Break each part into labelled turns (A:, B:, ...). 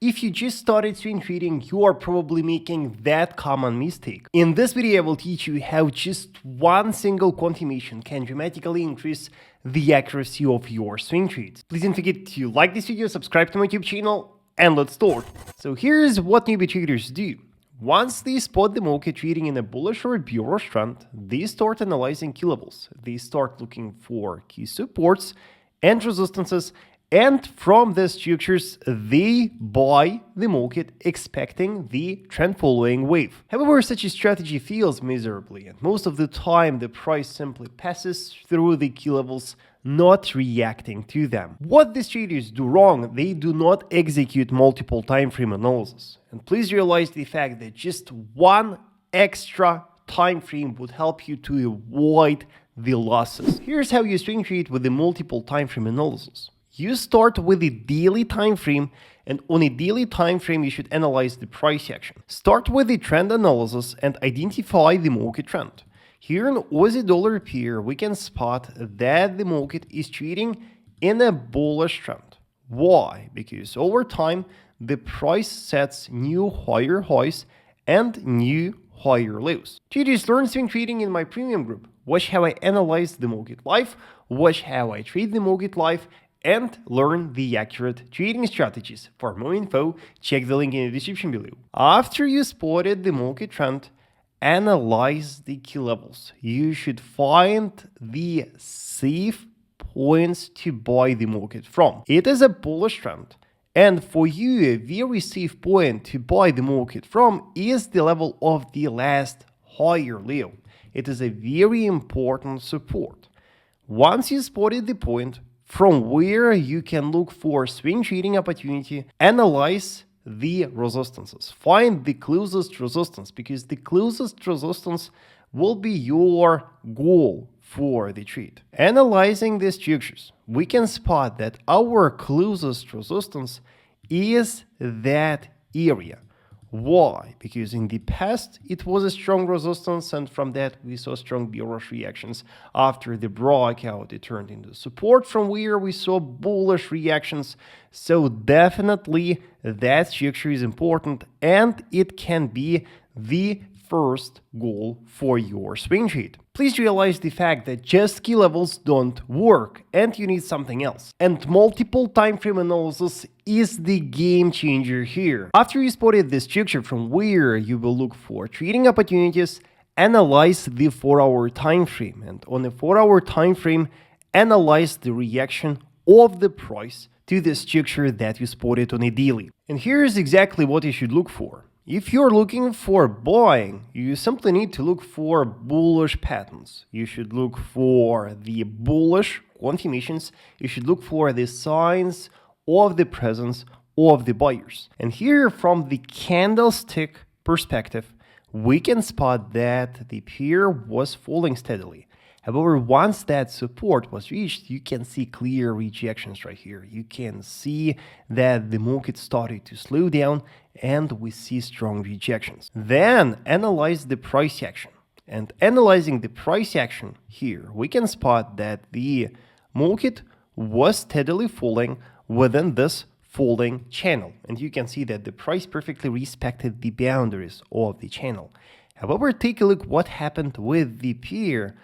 A: If you just started swing trading, you are probably making that common mistake. In this video, I will teach you how just one single confirmation can dramatically increase the accuracy of your swing trades. Please don't forget to like this video, subscribe to my YouTube channel, and let's start. So here's what newbie traders do. Once they spot the market trading in a bullish or bearish trend, they start analyzing key levels. They start looking for key supports and resistances, and from these structures, they buy the market expecting the trend following wave. However, such a strategy fails miserably, and most of the time the price simply passes through the key levels, not reacting to them. What these traders do wrong, they do not execute multiple time frame analysis. And please realize the fact that just one extra time frame would help you to avoid the losses. Here's how you swing trade with the multiple time frame analysis. You start with the daily time frame, and on a daily time frame you should analyze the price action. Start with the trend analysis and identify the market trend. Here in Aussie dollar pair, we can spot that the market is trading in a bullish trend. Why? Because over time the price sets new higher highs and new higher lows. Traders learn swing trading in my premium group. Watch how I analyze the market live, watch how I trade the market live, and learn the accurate trading strategies. For more info, check the link in the description below. After you spotted the market trend, analyze the key levels. You should find the safe points to buy the market from. It is a bullish trend, and for you, a very safe point to buy the market from is the level of the last higher low. It is a very important support. Once you spotted the point, from where you can look for swing trading opportunity, analyze the resistances. Find the closest resistance, because the closest resistance will be your goal for the trade. Analyzing the structures, we can spot that our closest resistance is that area. Why? Because in the past it was a strong resistance, and from that we saw strong bearish reactions. After the breakout, it turned into support, from where we saw bullish reactions. So definitely that structure is important, and it can be the first goal for your swing trade. Please realize the fact that just key levels don't work, and you need something else. And multiple time frame analysis is the game changer here. After you spotted the structure from where you will look for trading opportunities, analyze the 4-hour time frame, and on the 4-hour time frame, analyze the reaction of the price to the structure that you spotted on a daily. And here's exactly what you should look for. If you're looking for buying, you simply need to look for bullish patterns. You should look for the bullish confirmations. You should look for the signs of the presence of the buyers. And here, from the candlestick perspective, we can spot that the pair was falling steadily. However, once that support was reached, you can see clear rejections right here. You can see that the market started to slow down, and we see strong rejections. Then analyze the price action. And analyzing the price action here, we can spot that the market was steadily falling within this falling channel. And you can see that the price perfectly respected the boundaries of the channel. However, take a look what happened with the pair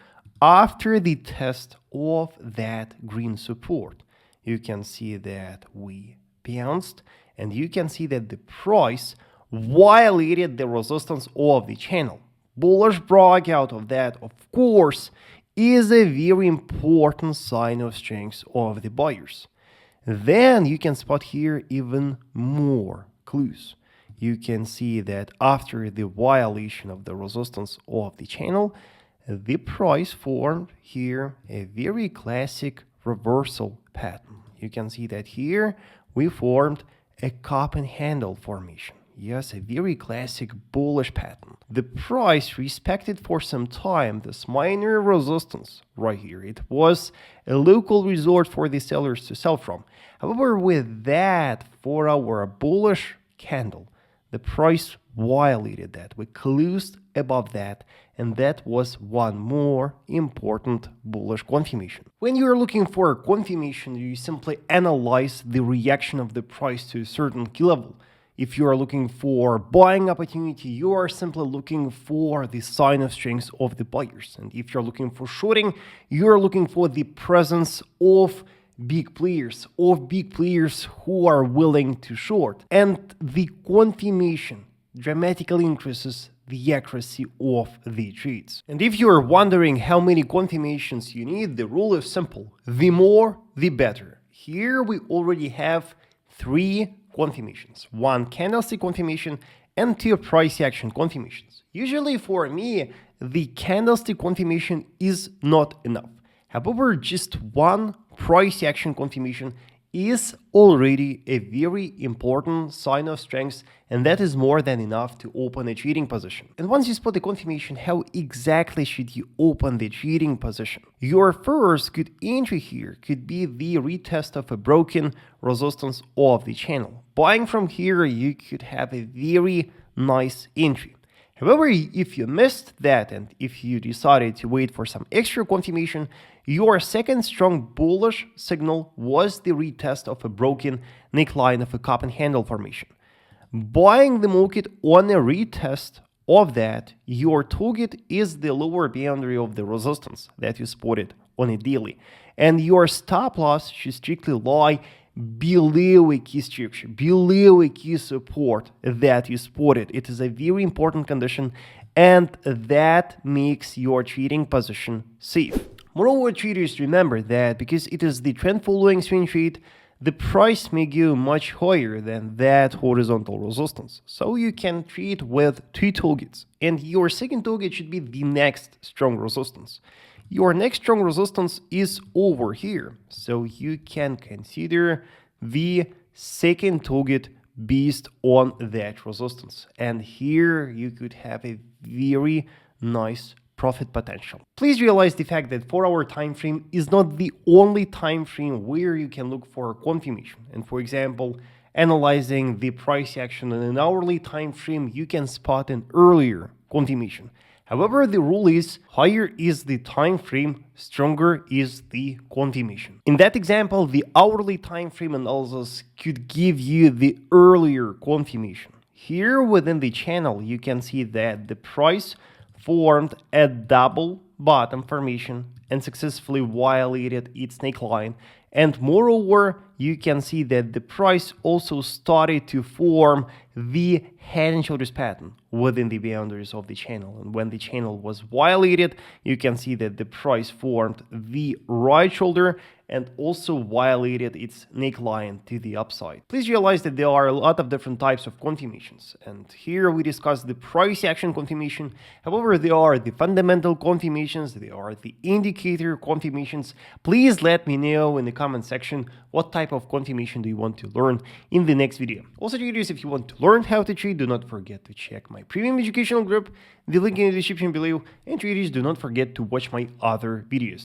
A: after the test of that green support. You can see that we bounced, and you can see that the price violated the resistance of the channel. Bullish breakout of that, of course, is a very important sign of strength of the buyers. Then you can spot here even more clues. You can see that after the violation of the resistance of the channel, the price formed here a very classic reversal pattern. You can see that here we formed a cup and handle formation. Yes, a very classic bullish pattern. The price respected for some time this minor resistance right here. It was a local resort for the sellers to sell from. However, with that 4-hour bullish candle, The price violated that. We closed above that, and that was one more important bullish confirmation. When you are looking for a confirmation, you simply analyze the reaction of the price to a certain key level. If you are looking for buying opportunity, you are simply looking for the sign of strength of the buyers. And if you're looking for shorting, you are looking for the presence of big players who are willing to short. And the confirmation dramatically increases the accuracy of the trades. And if you are wondering how many confirmations you need, the rule is simple. The more, the better. Here we already have 3 confirmations, 1 candlestick confirmation and 2 price action confirmations. Usually for me, the candlestick confirmation is not enough. However, just 1 price action confirmation is already a very important sign of strength, and that is more than enough to open a trading position. And once you spot the confirmation, how exactly should you open the trading position? Your first good entry here could be the retest of a broken resistance of the channel. Buying from here, you could have a very nice entry. However, if you missed that and if you decided to wait for some extra confirmation, your second strong bullish signal was the retest of a broken neckline of a cup and handle formation. Buying the market on a retest of that, your target is the lower boundary of the resistance that you spotted on a daily, and your stop loss should strictly lie below a key structure, below a key support that you spotted. It is a very important condition, and that makes your trading position safe. Moreover, traders, remember that because it is the trend following swing trade, the price may go much higher than that horizontal resistance. So you can trade with 2 targets, and your second target should be the next strong resistance. Your next strong resistance is over here, so you can consider the second target based on that resistance. And here you could have a very nice profit potential. Please realize the fact that 4-hour time frame is not the only time frame where you can look for confirmation. And for example, analyzing the price action in an hourly time frame, you can spot an earlier confirmation. However, the rule is higher is the time frame, stronger is the confirmation. In that example, the hourly time frame analysis could give you the earlier confirmation. Here within the channel, you can see that the price formed a double bottom formation and successfully violated its neckline. And moreover, you can see that the price also started to form the head and shoulders pattern within the boundaries of the channel. And when the channel was violated, you can see that the price formed the right shoulder and also violated its neckline to the upside. Please realize that there are a lot of different types of confirmations, and here we discuss the price action confirmation. However, there are the fundamental confirmations, there are the indicator confirmations. Please let me know in the comment section what type of confirmation do you want to learn in the next video. Also, traders, if you want to learn how to trade, do not forget to check my premium educational group, the link in the description below, and traders, do not forget to watch my other videos.